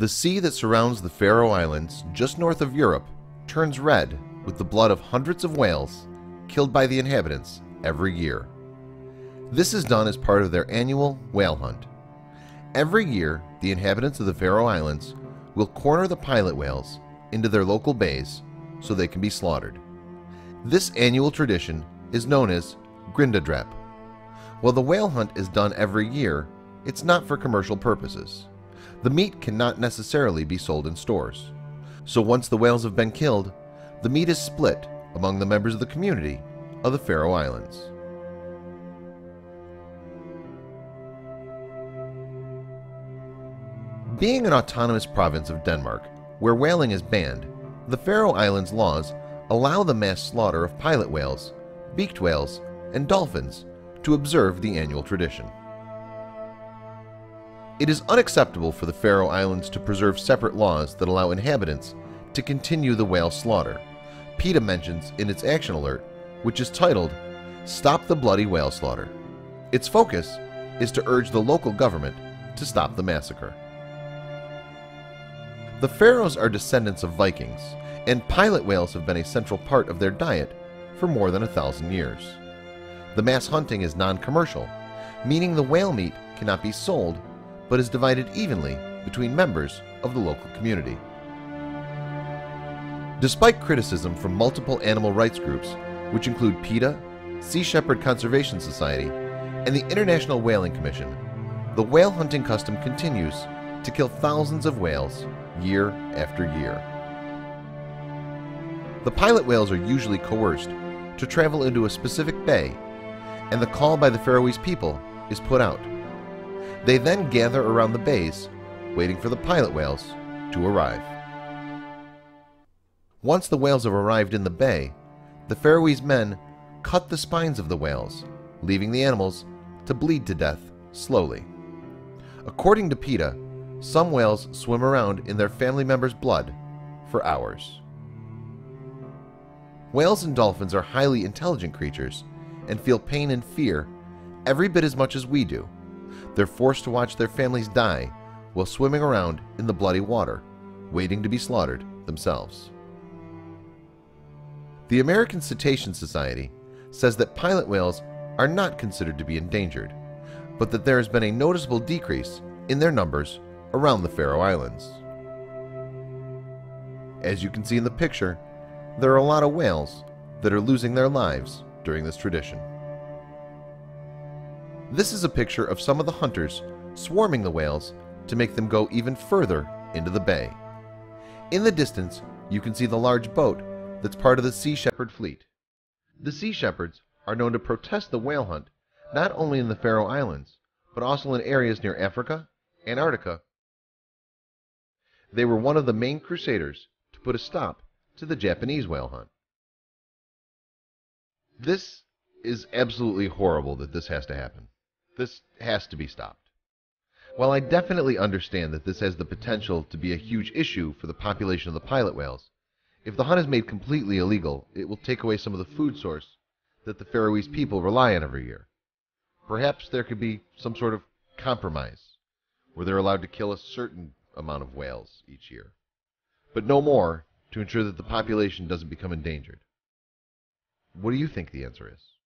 The sea that surrounds the Faroe Islands, just north of Europe, turns red with the blood of hundreds of whales killed by the inhabitants every year. This is done as part of their annual whale hunt. Every year, the inhabitants of the Faroe Islands will corner the pilot whales into their local bays so they can be slaughtered. This annual tradition is known as Grindadrap. While the whale hunt is done every year, it's not for commercial purposes. The meat cannot necessarily be sold in stores. So once the whales have been killed, the meat is split among the members of the community of the Faroe Islands. Being an autonomous province of Denmark, where whaling is banned, the Faroe Islands laws allow the mass slaughter of pilot whales, beaked whales, and dolphins to observe the annual tradition. It is unacceptable for the Faroe Islands to preserve separate laws that allow inhabitants to continue the whale slaughter, PETA mentions in its action alert, which is titled, "Stop the Bloody Whale Slaughter." Its focus is to urge the local government to stop the massacre. The Faroes are descendants of Vikings, and pilot whales have been a central part of their diet for more than 1,000 years. The mass hunting is non-commercial, meaning the whale meat cannot be sold, but is divided evenly between members of the local community. Despite criticism from multiple animal rights groups, which include PETA, Sea Shepherd Conservation Society, and the International Whaling Commission, the whale hunting custom continues to kill thousands of whales year after year. The pilot whales are usually coerced to travel into a specific bay, and the call by the Faroese people is put out. They then gather around the bays, waiting for the pilot whales to arrive. Once the whales have arrived in the bay, the Faroese men cut the spines of the whales, leaving the animals to bleed to death slowly. According to PETA, some whales swim around in their family members' blood for hours. Whales and dolphins are highly intelligent creatures and feel pain and fear every bit as much as we do. They're forced to watch their families die while swimming around in the bloody water, waiting to be slaughtered themselves. The American Cetacean Society says that pilot whales are not considered to be endangered, but that there has been a noticeable decrease in their numbers around the Faroe Islands. As you can see in the picture, there are a lot of whales that are losing their lives during this tradition. This is a picture of some of the hunters swarming the whales to make them go even further into the bay. In the distance, you can see the large boat that's part of the Sea Shepherd fleet. The Sea Shepherds are known to protest the whale hunt not only in the Faroe Islands, but also in areas near Africa, Antarctica. They were one of the main crusaders to put a stop to the Japanese whale hunt. This is absolutely horrible that this has to happen. This has to be stopped. While I definitely understand that this has the potential to be a huge issue for the population of the pilot whales, if the hunt is made completely illegal, it will take away some of the food source that the Faroese people rely on every year. Perhaps there could be some sort of compromise where they're allowed to kill a certain amount of whales each year, but no more, to ensure that the population doesn't become endangered. What do you think the answer is?